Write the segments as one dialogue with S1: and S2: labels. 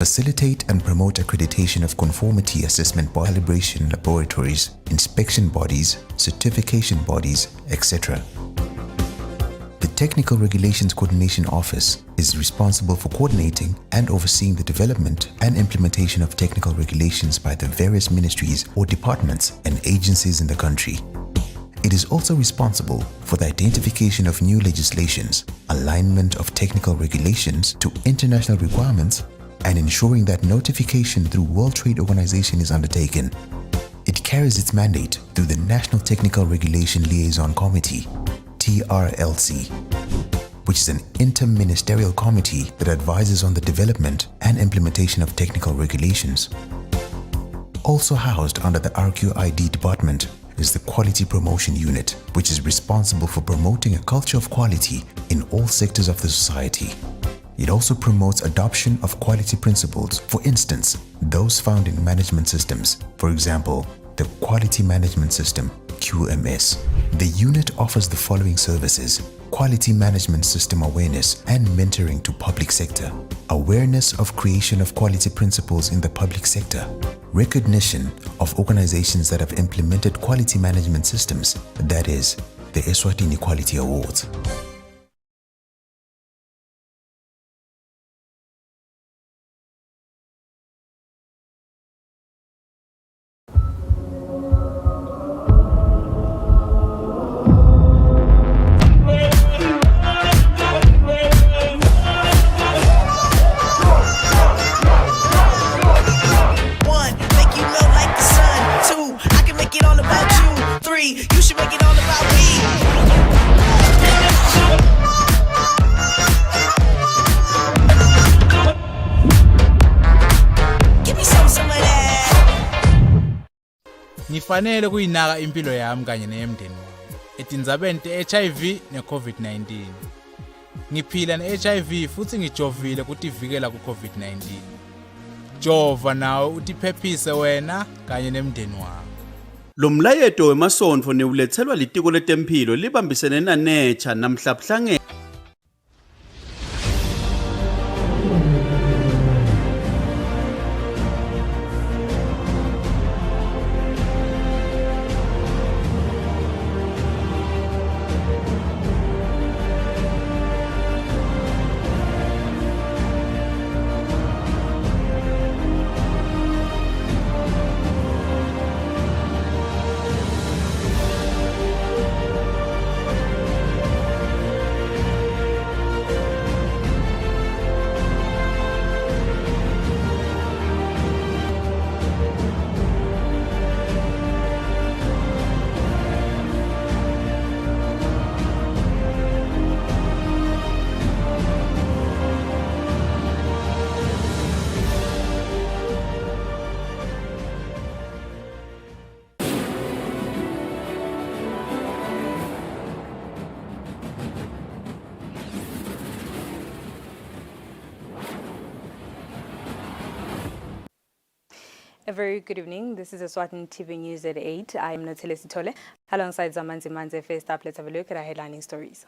S1: Facilitate and promote accreditation of conformity assessment by calibration laboratories, inspection bodies, certification bodies, etc. The Technical Regulations Coordination Office is responsible for coordinating and overseeing the development and implementation of technical regulations by the various ministries or departments and agencies in the country. It is also responsible for the identification of new legislations, alignment of technical regulations to international requirements, and ensuring that notification through World Trade Organization is undertaken. It carries its mandate through the National Technical Regulation Liaison Committee, TRLC, which is an inter-ministerial committee that advises on the development and implementation of technical regulations. Also housed under the RQID department is the Quality Promotion Unit, which is responsible for promoting a culture of quality in all sectors of the society. It also promotes adoption of quality principles, for instance, those found in management systems, for example, the Quality Management System, QMS. The unit offers the following services: quality management system awareness and mentoring to public sector, awareness of creation of quality principles in the public sector, recognition of organizations that have implemented quality management systems, that is, the Eswatini Quality Awards.
S2: You should make it all about me. Give me some of that.
S3: Ngifanele kuyinaka impilo yami kanye neyemndeni wami etindzabeni te-HIV ne-COVID-19. Ngiphila ne-HIV futhi ngijovile kutivikela ku-COVID-19. Jova nawe utiphephise wena kanye nemndeni wakho.
S4: Lo mlayeto wemasonto neulethelwa litiko letempilo libambisene naNECHA namhlabhlangene.
S5: A very good evening. This is Eswatini TV News at 8. I am Notele Sitole. Alongside Zamanzi Manze. First up, let's have a look at our headlining stories.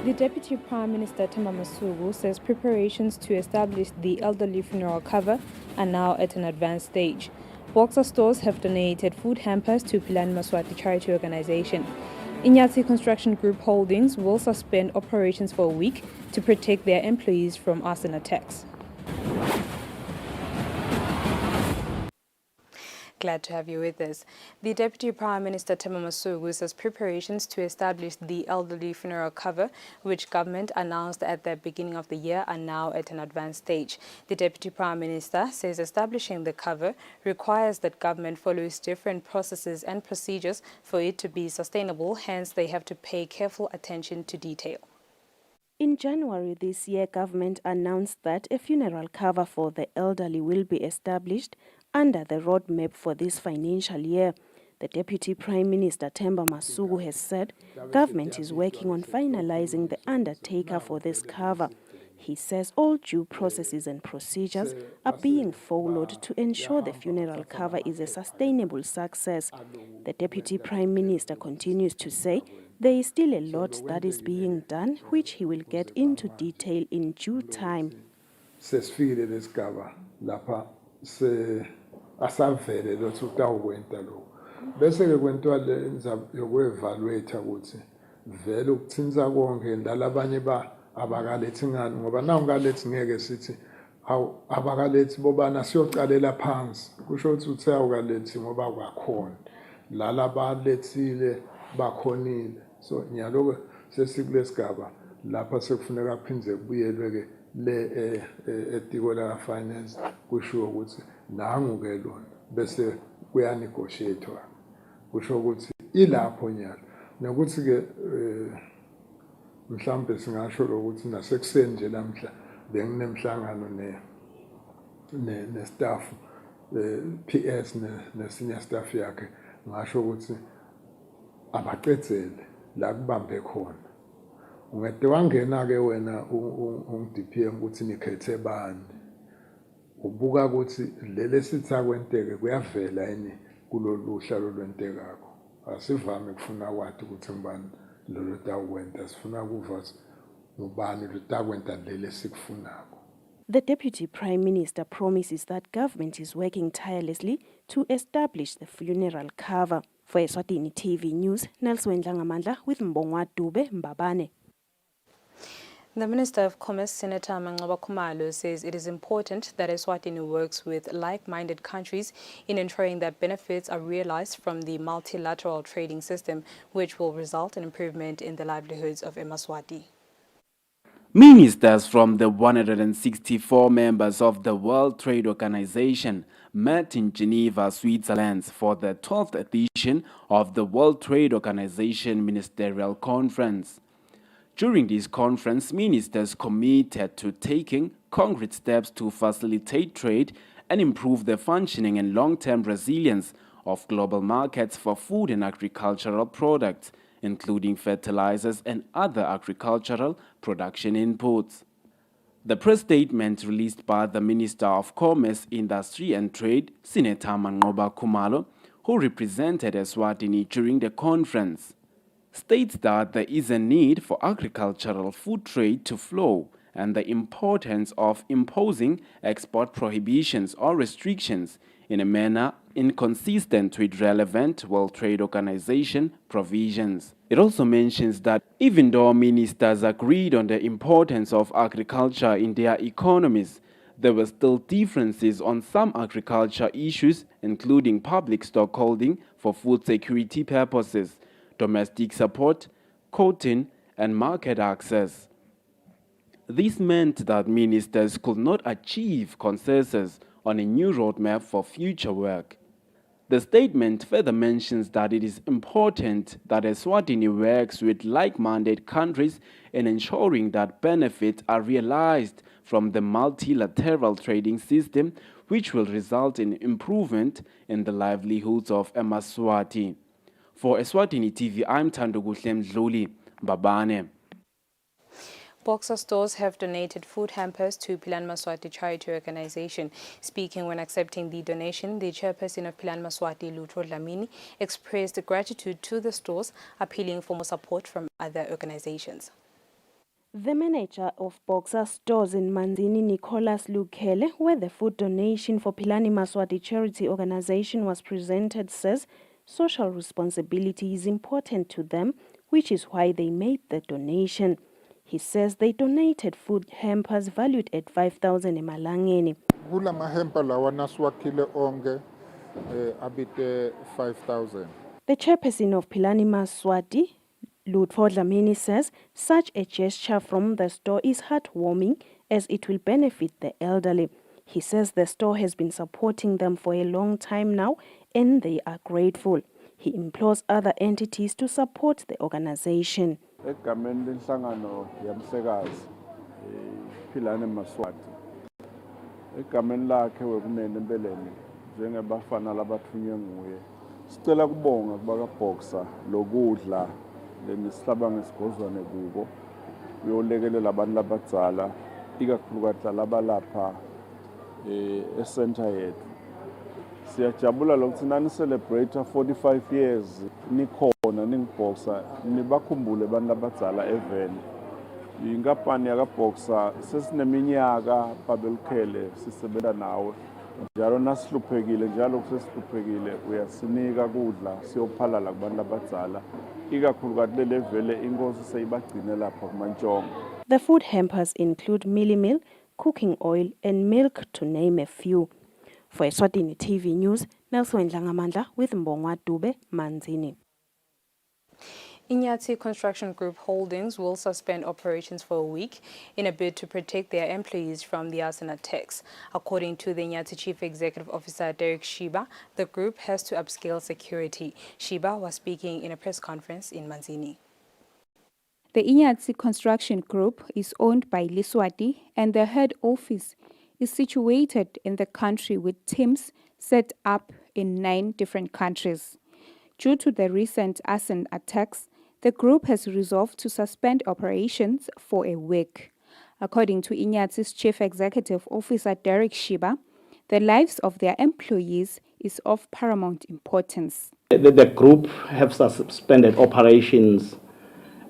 S5: The Deputy Prime Minister Themba Masuku says preparations to establish the elderly funeral cover are now at an advanced stage. Boxer stores have donated food hampers to Pilani Maswati charity organization. Enyati Construction Group Holdings will suspend operations for a week to protect their employees from arson attacks. Glad to have you with us. The Deputy Prime Minister Themba Masuku says preparations to establish the elderly funeral cover, which government announced at the beginning of the year, are now at an advanced stage. The Deputy Prime Minister says establishing the cover requires that government follows different processes and procedures for it to be sustainable, hence they have to pay careful attention to detail.
S6: In January this year, government announced that a funeral cover for the elderly will be established under the roadmap for this financial year. The Deputy Prime Minister Themba Masuku has said government is working on finalizing the undertaker for this cover. He says all due processes and procedures are being followed to ensure the funeral cover is a sustainable success. The Deputy Prime Minister continues to say there is still a lot that is being done, which he will get into detail in due time.
S7: sesifikile lesigaba lapha asavele lothi utawukwenta lokho bese ke kwentwa lenza yokwevaluate ukuthi vele ukuthinza konke ndalabanye abakalethi ngani ngoba nawu ngalethi ngeke sithi hawu abakalethi bobana siyocalela phansi kusho ukuthi uthe awukalethi ngoba kwakhona lala balethile bakhonile so nyalo sesikulesigaba lapha sekufuneka kuphindze kubuyelwe ke le etiko la finance kusho ukuthi nangu ke lona bese kuyanegotiatewa kusho ukuthi ilapho nyalo nokuthi ke mhlambe singasho ukuthi nasekuseni nje lamhla benginemhlangano ne staff PS ne senior staff yakhe ngasho ukuthi abaqedzele la kubambe khona ungede wangena ke wena ungDPM ukuthi nikhethe bani ubuka ukuthi lele sithi akwenteke kuyavela yini kuloluhla lolwentekako asivame kufuna kwathi ukuthi ngibani lolu takwenta sifuna kuva ngubani lutakwenta lele sikufunako.
S6: The Deputy Prime Minister promises that government is working tirelessly to establish the funeral cover. For Eswatini TV News, Nelson Dlangamandla with Mbongwa Dube Mbabane.
S5: The Minister of Commerce, Senator Manqoba Khumalo, says it is important that Eswatini works with like-minded countries in ensuring that benefits are realized from the multilateral trading system, which will result in improvement in the livelihoods of Emaswati.
S8: Ministers from the 164 members of the World Trade Organization met in Geneva, Switzerland for the 12th edition of the World Trade Organization Ministerial Conference. During this conference, ministers committed to taking concrete steps to facilitate trade and improve the functioning and long-term resilience of global markets for food and agricultural products, including fertilizers and other agricultural production inputs. The press statement released by the Minister of Commerce, Industry and Trade, Senator Manqoba Khumalo, who represented Eswatini during the conference, states that there is a need for agricultural food trade to flow and the importance of imposing export prohibitions or restrictions in a manner inconsistent with relevant World Trade Organization provisions. It also mentions that even though ministers agreed on the importance of agriculture in their economies, there were still differences on some agriculture issues, including public stockholding for food security purposes, domestic support, quoting, and market access. This meant that ministers could not achieve consensus on a new roadmap for future work. The statement further mentions that it is important that Eswatini works with like-minded countries in ensuring that benefits are realized from the multilateral trading system, which will result in improvement in the livelihoods of Emaswati. For Eswatini TV, I'm Thandokuhle Mdluli, Mbabane.
S5: Boxer stores have donated food hampers to Philan Maswati charity organization. Speaking when accepting the donation, the chairperson of Philan Maswati, Lutho Dlamini, expressed gratitude to the stores, appealing for more support from other organizations.
S6: The manager of Boxer stores in Manzini, Nicholas Lukele, where the food donation for Philani Maswati charity organization was presented, says social responsibility is important to them, which is why they made the donation. He says they donated food hampers valued at 5,000 emalangeni.
S9: Kula mahempa lawa naswakhile onke abite 5,000.
S6: The chairperson of Philani Maswati, Lutho Dlamini, says such a gesture from the store is heartwarming as it will benefit the elderly. He says the store has been supporting them for a long time now and they are grateful. He implores other entities to support the organization.
S9: Egameni lenhlangano yamhlekazi Philani Maswati egameni lakhe wekunene empeleni njengebafana labathunywe nguye sicela kubonga kubaka Boxer lokudla lenisihlaba ngesigozwane kubo uyolekelela abantu labadzala ikakhulukazi labalapha e-center yethu. Siyajabula lokuthi nani celebrate 45 years nikhona ningiBoxer nibakhumbule abantu abadzala eveni Inkampani yakaBoxer sesineminyaka babelukhele sisebenza nawe. Njalo nasihluphekile njalo kusesihluphekile uyasinika kudla siyophalala kubantu abadala. Ikakhulukazi le level inkosi seyibagcine lapha kuMantshongo.
S6: The food hampers include mealie meal, cooking oil and milk to name a few. For Eswatini TV News, Nelson Dlangamandla with Mbongwa Dube, Manzini.
S5: Enyati Construction Group Holdings will suspend operations for a week in a bid to protect their employees from the arson attacks. According to the Enyati Chief Executive Officer Derek Shiba, the group has to upscale security. Shiba was speaking in a press conference in Manzini.
S10: The Enyati Construction Group is owned by Eswatini and the head office is situated in the country with teams set up in 9 different countries. Due to the recent arson attacks, the group has resolved to suspend operations for a week. According to Enyati's Chief Executive Officer Derek Shiba, the lives of their employees is of paramount importance.
S11: The group have suspended operations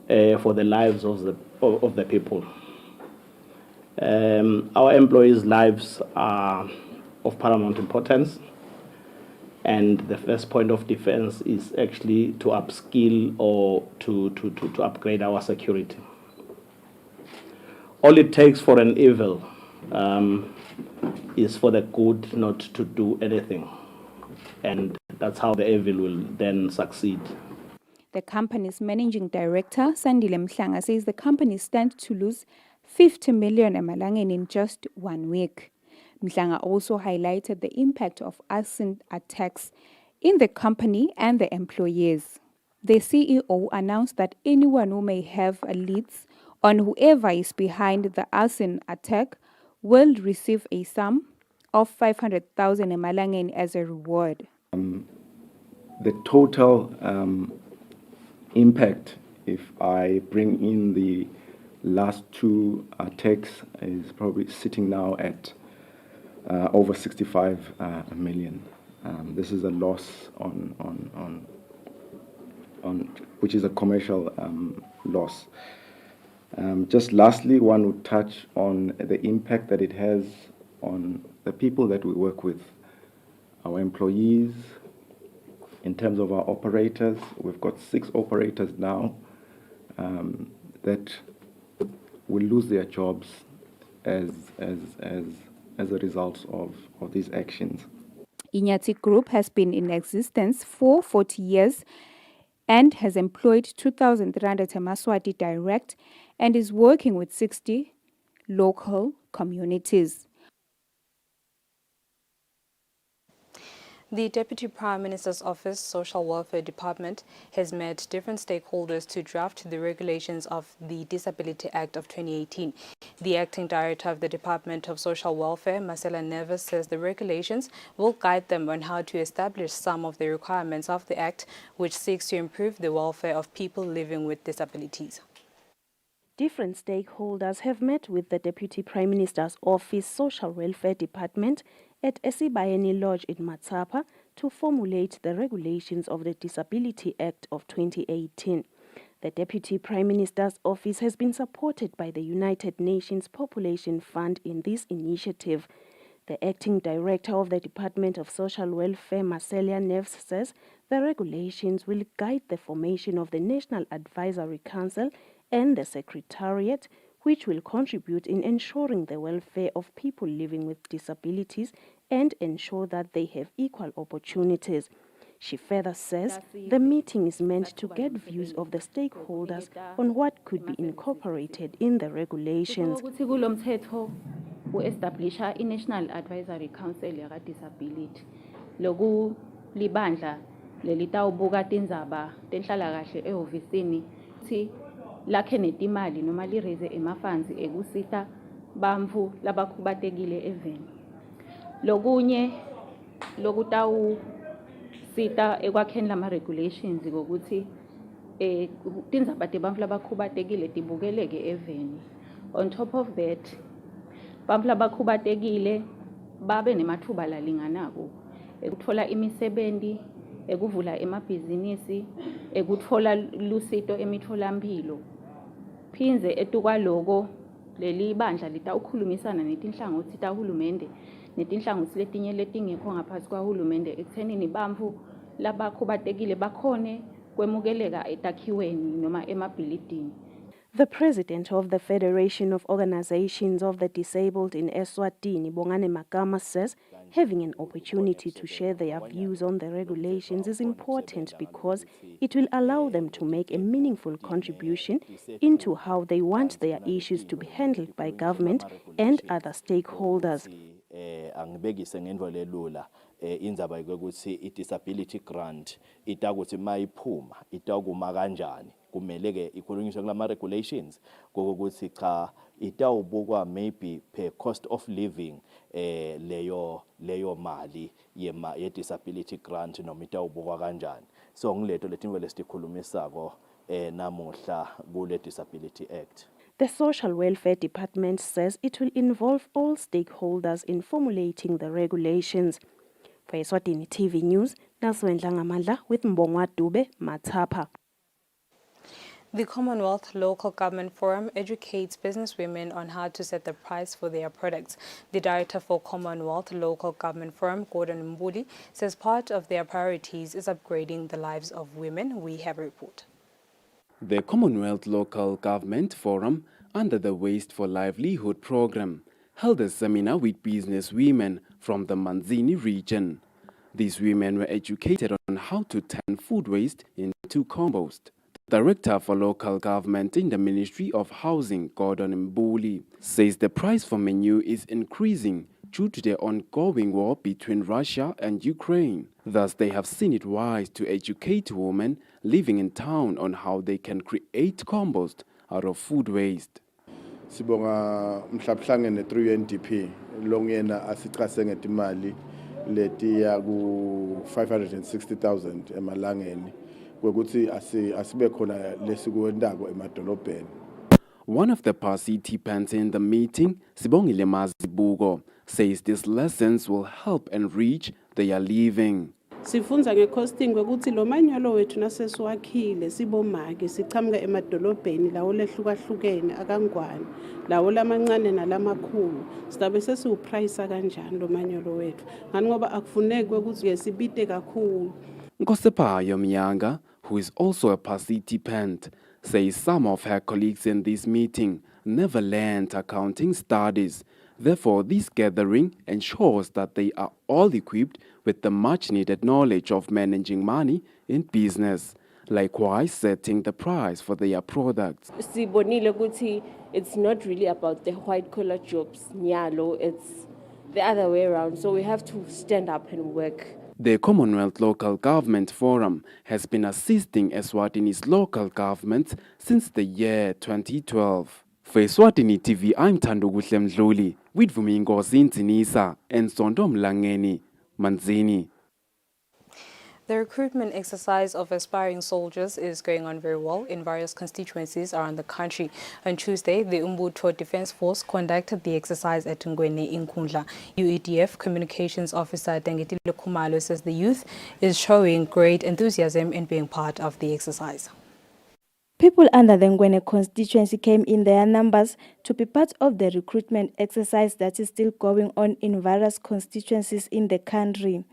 S11: for the lives of the people. Our employees' lives are of paramount importance. And the first point of defense is actually to upskill or to upgrade our security. All it takes for an evil is for the good not to do anything. And that's how the evil will then succeed.
S10: The company's managing director, Sandile Mhlanga, says the company stands to lose 50 million emalangeni in just 1 week. Mhlanga also highlighted the impact of arson attacks in the company and the employees. The CEO announced that anyone who may have leads on whoever is behind the arson attack will receive a sum of 500,000 emalangeni as a reward.
S12: The total impact, if I bring in the last 2 attacks, is probably sitting now at over 65 million. This is a loss on which is a commercial loss. Just lastly, one would touch on the impact that it has on the people that we work with, our employees. In terms of our operators, we've got 6 operators now that will lose their jobs as a result of these actions.
S10: Enyati Group has been in existence for 40 years and has employed 2,300 Emaswati direct and is working with 60 local communities.
S5: The Deputy Prime Minister's Office Social Welfare Department has met different stakeholders to draft the regulations of the Disability Act of 2018. The Acting Director of the Department of Social Welfare, Marcela Neves, says the regulations will guide them on how to establish some of the requirements of the Act, which seeks to improve the welfare of people living with disabilities.
S6: Different stakeholders have met with the Deputy Prime Minister's Office Social Welfare Department at Esibayeni Lodge in Matsapa to formulate the regulations of the Disability Act of 2018. The Deputy Prime Minister's Office has been supported by the United Nations Population Fund in this initiative. The Acting Director of the Department of Social Welfare, Marcela Neves, says the regulations will guide the formation of the National Advisory Council and the Secretariat, which will contribute in ensuring the welfare of people living with disabilities and ensure that they have equal opportunities. She further says the meeting is meant to get views of the stakeholders on what could be incorporated in the regulations.
S13: We establish a National Advisory Council ya disability. Loku libandla lelitawubuka tindzaba tenhlalakahle ehhovisini thi lakhe netimali noma liraise emafunds ekusita bantfu labakhubatekile eveni. Lokunye lokutawu sita ekwakheni lama regulations ngokuthi tindzaba tebantfu labakhubatekile tibukeleke eveni. On top of that, bantfu labakhubatekile babe nemathuba lalinganako ekutfola imisebenti, ekuvula emabhizinisi, ekutfola lusito emitfolamphilo. Phinze etukwaloko leli bandla litawukhulumisana netinhlangothi tahulumende netinhlangothi letinye letingekho ngaphansi kwahulumende ekuthenini bantfu labakhubatekile bakhone kwemukeleka etakhiweni noma emabhilidini.
S6: The president of the Federation of Organizations of the Disabled in Eswatini, Bongane Magama, says having an opportunity to share their views on the regulations is important because it will allow them to make a meaningful contribution into how they want their issues to be handled by government and other stakeholders.
S14: Angibekise ngendlela elula indzaba ukuthi i-disability grant itakuthi mayiphuma itakuma kanjani kumele ke ikhulunyiswe kulama regulations kokuthi cha itawubukwa maybe per cost of living leyo mali ye disability grant noma itawubukwa kanjani. So ngiletho letinto lesikhulumisako namuhla kule Disability Act.
S6: The Social Welfare Department says it will involve all stakeholders in formulating the regulations. For Eswatini TV News, Nelson Dlangamandla with Mbongwa Dube, Matapa.
S5: The Commonwealth Local Government Forum educates businesswomen on how to set the price for their products. The director for Commonwealth Local Government Forum, Gordon Mbuli, says part of their priorities is upgrading the lives of women. We have a report.
S8: The Commonwealth Local Government Forum, under the Waste for Livelihood program, held a seminar with business women from the Manzini region. These women were educated on how to turn food waste into compost. The Director for Local Government in the Ministry of Housing, Gordon Mbuli, says the price for manure is increasing due to the ongoing war between Russia and Ukraine. Thus, they have seen it wise to educate women living in town on how they can create compost out of food waste.
S9: Sibonga mhlabhlangene 3UNDP longena asichase ngetimali letiya ku 560,000 emalangeni kwekuthi asibe khona lesikuwendako emadolobheni.
S8: One of the participants in the meeting, Sibongile Mazibugo, says these lessons will help enrich their living.
S15: Sifunza ngecosting kwekuthi lo manyolo wethu nasesiwakhile sibomake sichamuka emadolobheni lawo lehlukahlukene akangwane lawo lamancane nalamakhulu sizabe sesiwuprice kanjani lo manyolo wethu ngani ngoba akufuneki ukuthi sibite kakhulu.
S8: Nkosiphayo Mnyanga, who is also a participant, says some of her colleagues in this meeting never learned accounting studies. Therefore, this gathering ensures that they are all equipped with the much-needed knowledge of managing money in business, likewise setting the price for their products.
S16: Sibonile ukuthi it's not really about the white-collar jobs, nyalo, it's the other way around. So we have to stand up and work.
S8: The Commonwealth Local Government Forum has been assisting Eswatini's local governments since the year 2012. For Eswatini TV, I'm Thandukuhle Mdluli, with Vumingosi Nzinisa and Sondo Mlangeni, Manzini.
S5: The recruitment exercise of aspiring soldiers is going on very well in various constituencies around the country. On Tuesday, the Umbuto Defence Force conducted the exercise at Ngwene in Kundla. UEDF Communications Officer Dengeti Kumalo says the youth is showing great enthusiasm in being part of the exercise.
S10: People under the Ngwene constituency came in their numbers to be part of the recruitment exercise that is still going on in various constituencies in the country.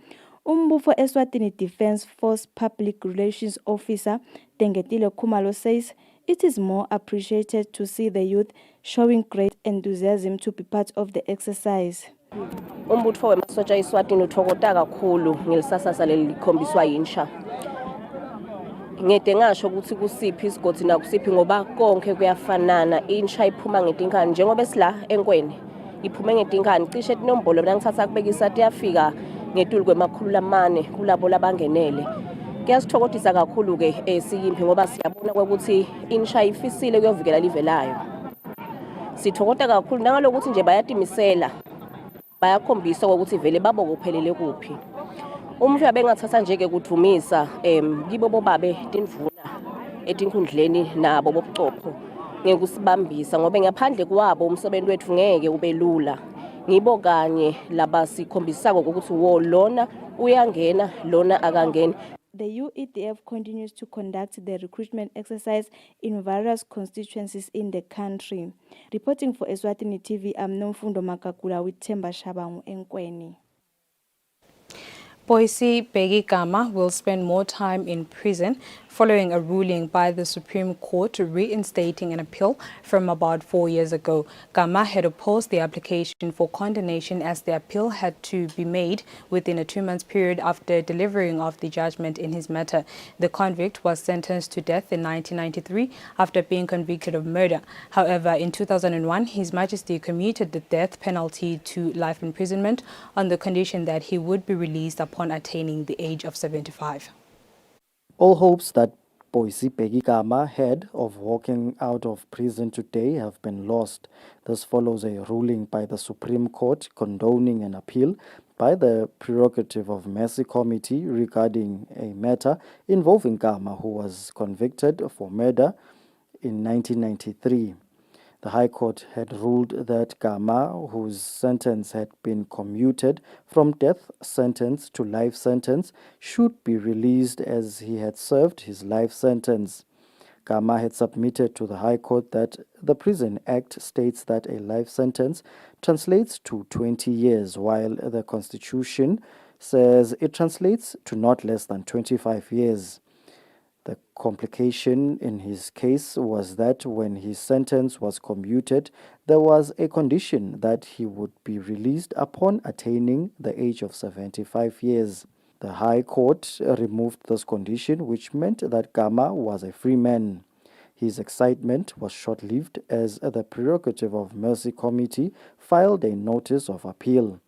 S10: Umbufo Eswatini Defence Force Public Relations Officer Dengetile Kumalo says it is more appreciated to see the youth showing great enthusiasm to be part of the exercise.
S16: Umbutfo wemasotsha eSwatini uthokota kakhulu ngelisasasa lelikhombiswa yinsha. Ngede ngasho ukuthi kusiphi isigodi na kusiphi ngoba konke kuyafanana insha iphuma ngetinkani njengoba esila enkweni iphume ngetinkani cishe inombolo mina ngithatha kubekisa tiyafika ngetulu kwemakhulu lamane kulabo labangenele kuyasithokotisa kakhulu ke siyimpi ngoba siyabona ukuthi insha ifisile kuyovikela live layo sithokota kakhulu nangalokuthi nje bayatimisela bayakhombisa ukuthi vele babokuphelele kuphi umfika bengathatha nje ke kuthumisa kibo bobabe tinvuna etinkundleni nabo bobuchopho ngekusibambisa ngoba ngaphandle kwabo umsebenzi wethu ngeke ubelula ngibo kanye labasikhombisako ukuthi wo lona uyangena lona akangeni.
S17: the UEDF continues to conduct the recruitment exercise in various constituencies in the country. Reporting for Eswatini TV, I'm Nomfundo Makakula with Themba Shabangu Enkweni.
S5: Boise Peggy Gama will spend more time in prison following a ruling by the Supreme Court reinstating an appeal from about 4 years ago. Gama had opposed the application for condemnation as the appeal had to be made within a 2-month period after delivering of the judgment in his matter. The convict was sentenced to death in 1993 after being convicted of murder. However, in 2001, His Majesty commuted the death penalty to life imprisonment on the condition that he would be released upon attaining the age of 75.
S18: All hopes that Boise Peggy Gama had of walking out of prison today have been lost. This follows a ruling by the Supreme Court condoning an appeal by the Prerogative of Mercy Committee regarding a matter involving Gama, who was convicted for murder in 1993. The High Court had ruled that Gama, whose sentence had been commuted from death sentence to life sentence, should be released as he had served his life sentence. Gama had submitted to the High Court that the Prison Act states that a life sentence translates to 20 years, while the Constitution says it translates to not less than 25 years. The complication in his case was that when his sentence was commuted, there was a condition that he would be released upon attaining the age of 75 years. The High Court removed this condition, which meant that Gama was a free man. His excitement was short-lived as the Prerogative of Mercy Committee filed a notice of appeal.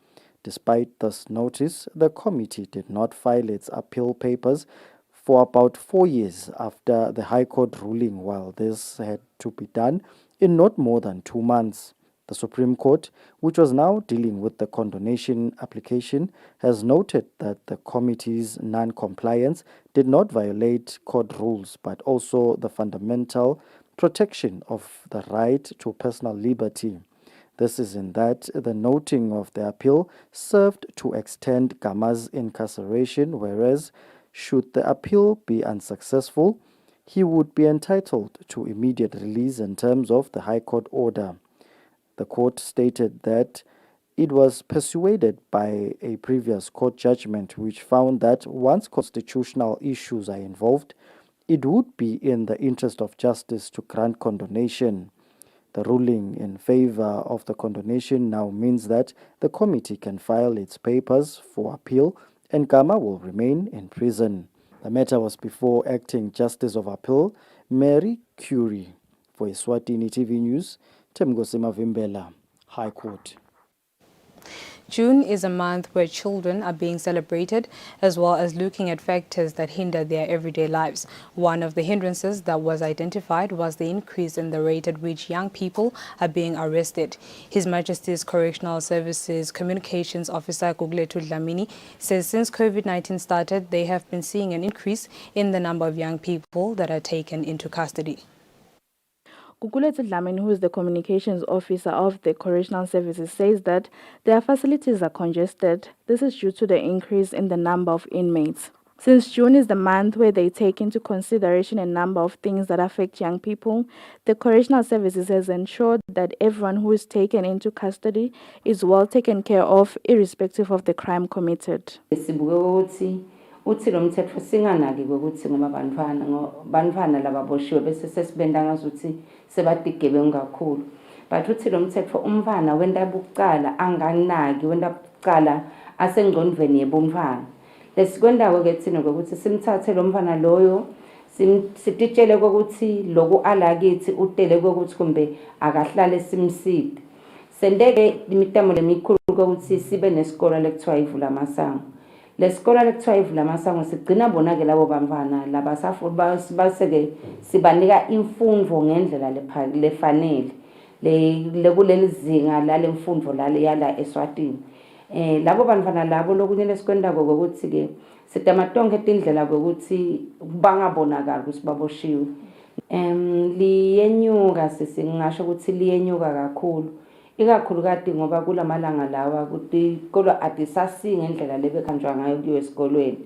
S18: Despite this notice, the committee did not file its appeal papers for about 4 years after the High Court ruling, while this had to be done in not more than 2 months. The Supreme Court, which was now dealing with the condonation application, has noted that the committee's non-compliance did not violate court rules, but also the fundamental protection of the right to personal liberty. This is in that the noting of the appeal served to extend Gama's incarceration, whereas should the appeal be unsuccessful, he would be entitled to immediate release in terms of the High Court order. The court stated that it was persuaded by a previous court judgment which found that once constitutional issues are involved, it would be in the interest of justice to grant condonation. The ruling in favor of the condonation now means that the committee can file its papers for appeal and Gama will remain in prison. The matter was before Acting Justice of Appeal, Mary Curie. For Eswatini TV News, Temgosi Mavimbela, High Court.
S5: June is a month where children are being celebrated, as well as looking at factors that hinder their everyday lives. One of the hindrances that was identified was the increase in the rate at which young people are being arrested. His Majesty's Correctional Services Communications Officer Gugulethu Dlamini says since COVID-19 started, they have been seeing an increase in the number of young people that are taken into custody.
S17: Gugulethu Dlamini, who is the communications officer of the Correctional Services, says that their facilities are congested. This is due to the increase in the number of inmates. Since June is the month where they take into consideration a number of things that affect young people, the Correctional Services has ensured that everyone who is taken into custody is well taken care of, irrespective of the crime committed.
S19: Uthi lo mthetho singanaki ukuthi ngoba bantwana laba boshiwe bese sesibenda ngazuthi sebadigebengu kakhulu, but uthi lo mthetho umfana wenda bucala anganaki wenda bucala asengqondweni yebomfana lesikwendako ke thina ukuthi simthathe lo mfana loyo sititshele ukuthi loku alakithi utele ukuthi kumbe akahlale simside sendeke imitamo lemikhulu ukuthi sibe nesikole lekuthiwa ivula masango. Lesikole lekuthiwa ivula masango sigcina bona ke labo bantwana laba baseke sibanika imfundo ngendlela lefanele lekuleli zinga lale mfundo lale yala Eswatini. Labo bantwana labo lokunye lesikwendako ukuthi ke sidamatonke indlela ukuthi bangabonakala ukuthi baboshiwe. Liyenyuka sisingasho ukuthi liyenyuka kakhulu. Ikakhulukati ngoba kulamalanga lawa ukuthi kodwa atisasi ngendlela lebekhanjwa ngayo kuyo esikolweni.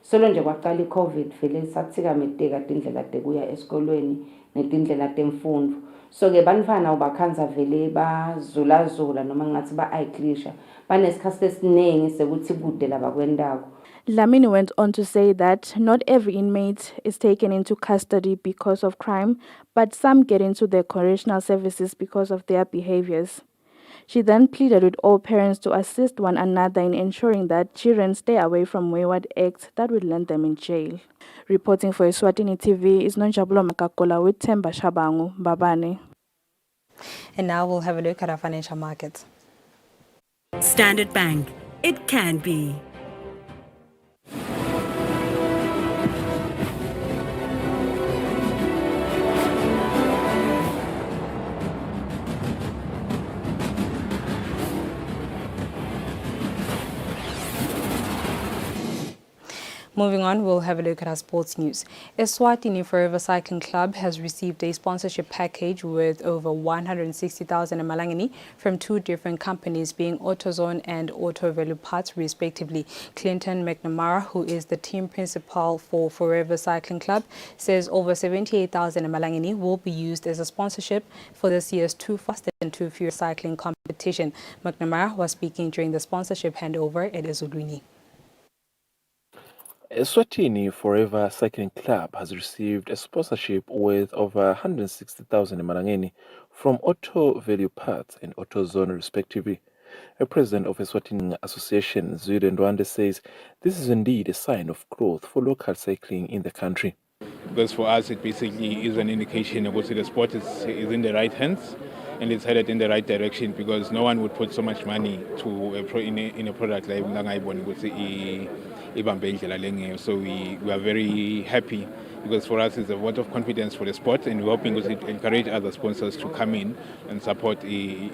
S19: solo nje kwaqala i-COVID vele sathikameteka tindlela tekuya esikolweni netindlela temfundo. So-ke bantfwana ubakhanza vele bazulazula noma ngathi ba-ayiklisha banesikhathi esiningi sekuthi kude labakwendako.
S17: Dlamini went on to say that not every inmate is taken into custody because of crime, but some get into the correctional services because of their behaviors. She then pleaded with all parents to assist one another in ensuring that children stay away from wayward acts that would land them in jail. Reporting for Eswatini TV is Nonjabulo Makakola with Temba Shabangu, Babane.
S5: And now we'll have a look at our financial markets.
S20: Standard Bank. It can be.
S5: Moving on, we'll have a look at our sports news. Eswatini Forever Cycling Club has received a sponsorship package with over 160,000 emalangeni from two different companies, being AutoZone and Auto Value Parts, respectively. Clinton McNamara, who is the team principal for Forever Cycling Club, says over 78,000 emalangeni will be used as a sponsorship for this year's Too Fast and Too Furious cycling competition. McNamara was speaking during the sponsorship handover at Eswatini.
S21: Eswatini Forever Cycling Club has received a sponsorship with over 160,000 emalangeni from Auto Value Parts and AutoZone, respectively. A president of Eswatini Association, Zwide Ndwande, says this is indeed a sign of growth for local cycling in the country.
S22: Because for us, it basically is an indication that the sport is in the right hands and it's headed in the right direction, because no one would put so much money to in a product like so we are very happy, because for us it's a vote of confidence for the sport, and we're hoping to encourage other sponsors to come in and support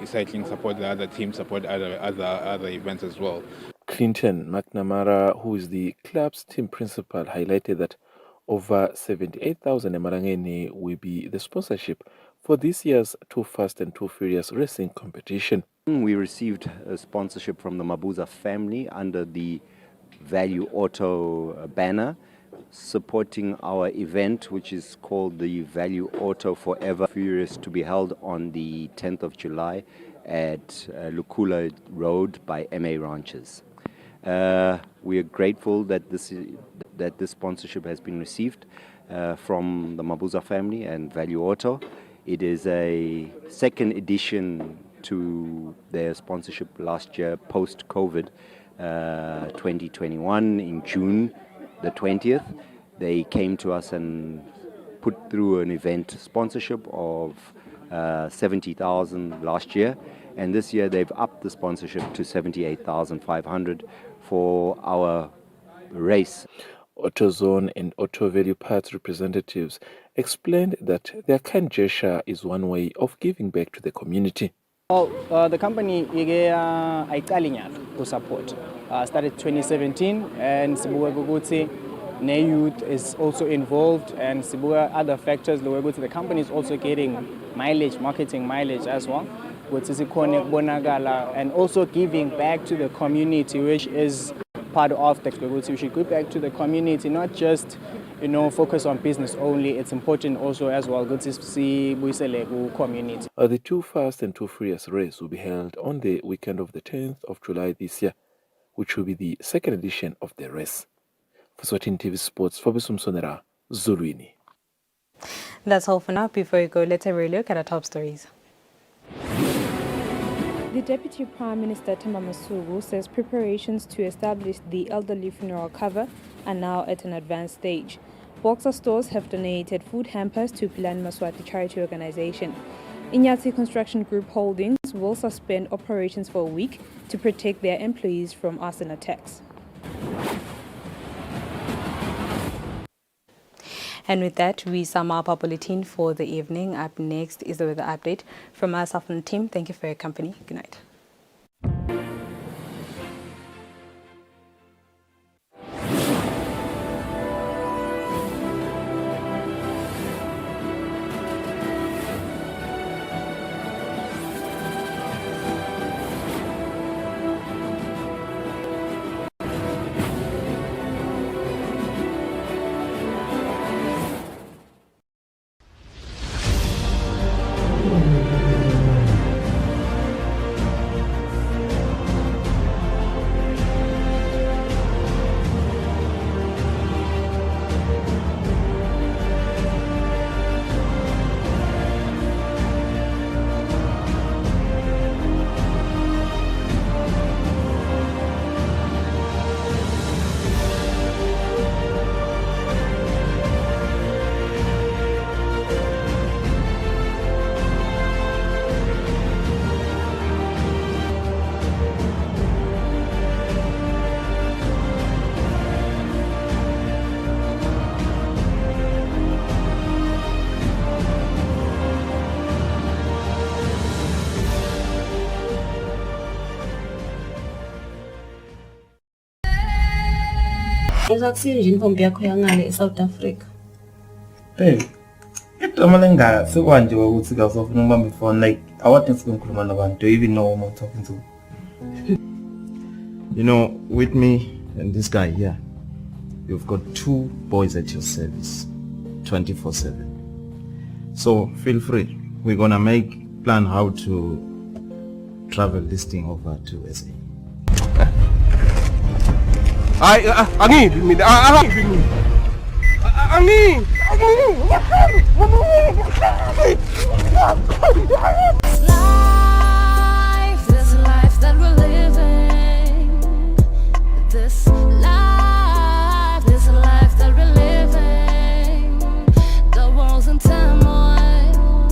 S22: cycling, support the other teams, support other events as well.
S21: Clinton McNamara, who is the club's team principal, highlighted that over 78,000 emalangeni will be the sponsorship for this year's Too Fast and Too Furious racing competition.
S23: We received a sponsorship from the Mabuza family under the Value Auto banner, supporting our event, which is called the Value Auto Forever Furious, to be held on the 10th of July at Lukula Road by MA Ranches. We are grateful that this sponsorship has been received from the Mabuza family and Value Auto. It is a second edition to their sponsorship last year, post-COVID, 2021, in June the 20th. They came to us and put through an event sponsorship of 70,000 last year, and this year they've upped the sponsorship to 78,500 for our race.
S21: AutoZone and Auto Value Parts representatives explained that their kind gesture is one way of giving back to the community.
S24: Well, the company to support started 2017, and Sibuga Guguti, Ne Youth is also involved, and Sibuga other factors. The company is also getting mileage, marketing mileage as well, and also giving back to the community, which is part of the we should give back to the community, not just focus on business only. It's important also as well to see community.
S21: The Too Fast and Too Furious race will be held on the weekend of the 10th of July this year, which will be the second edition of the race. For Eswatini TV Sports, Fabisum Sonera, Zuluini.
S5: That's all for now. Before we go, let's have a look at our top stories. The Deputy Prime Minister Themba Masuku says preparations to establish the elderly funeral cover are now at an advanced stage. Boxer stores have donated food hampers to Pilani Maswati charity organization. Enyati Construction Group Holdings will suspend operations for a week to protect their employees from arson attacks. And with that, we sum up our bulletin for the evening. Up next is the weather update from us and the team. Thank you for your company. Good night.
S1: Uzakusinje intombi yakho yangale eSouth Africa.
S2: Babe, igama lengaka sekwanje ukuthi kasofuna ubamba ifone like I want to ngikhuluma nabantu. Do you even know who I'm talking to?
S3: You know, with me and this guy here, you've got 2 boys at your service, 24/7. So feel free. We're gonna make plan how to travel this thing over to SA.
S4: This life that we're living. This life that we're living. The world's in turmoil,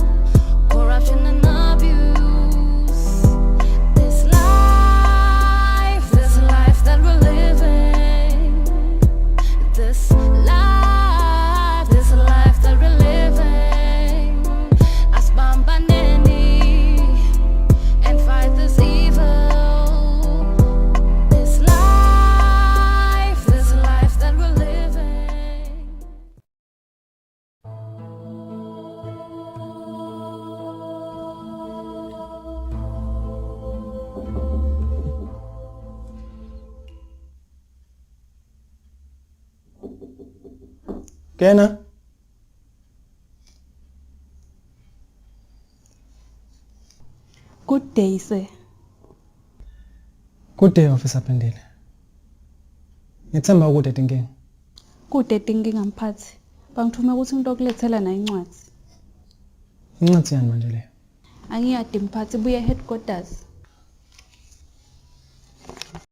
S4: corruption and abuse. This life that we're living. This life that we're living. Asbambaneni and fight this evil. This life that we're living.
S2: Kena?
S25: Good day, sir.
S26: Good day, Officer Pendile. Ngithemba ukuthi tinkinga.
S25: Kude tinkinga mphathi. Bangithume ukuthi ngizokulethela na incwadi.
S26: Incwadi yani manje le?
S25: Angiyadi mphathi buye headquarters.